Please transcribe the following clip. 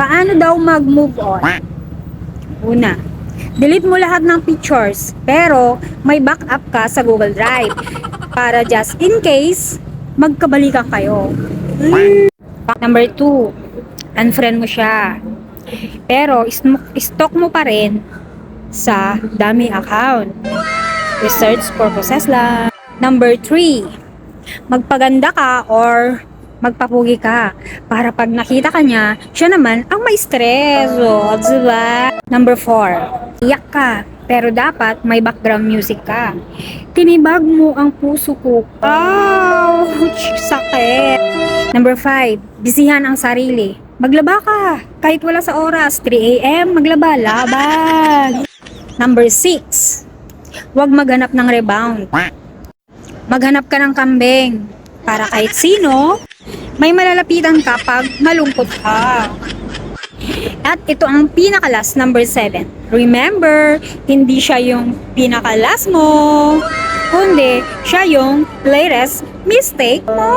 Paano daw mag-move on? Una, delete mo lahat ng pictures, pero may backup ka sa Google Drive para just in case magkabalikan kayo. Number 2, unfriend mo siya. Pero stalk mo pa rin sa dami account. Research purposes lang. Number 3, magpaganda ka or magpapugi ka para pag nakita ka niya, siya naman ang may stress. O, diba? Number 4, iyak ka pero dapat may background music ka. Tinibag mo ang puso ko. Ouch! Sakit! Number 5, bisihan ang sarili. Maglaba ka kahit wala sa oras. 3 a.m. maglaba, laban. Number 6, huwag maghanap ng rebound. Maghanap ka ng kambing para kahit sino, may malalapitan ka pag malungkot ka. At ito ang pinakalas, number 7. Remember, hindi siya yung pinakalas mo, kundi siya yung latest mistake mo.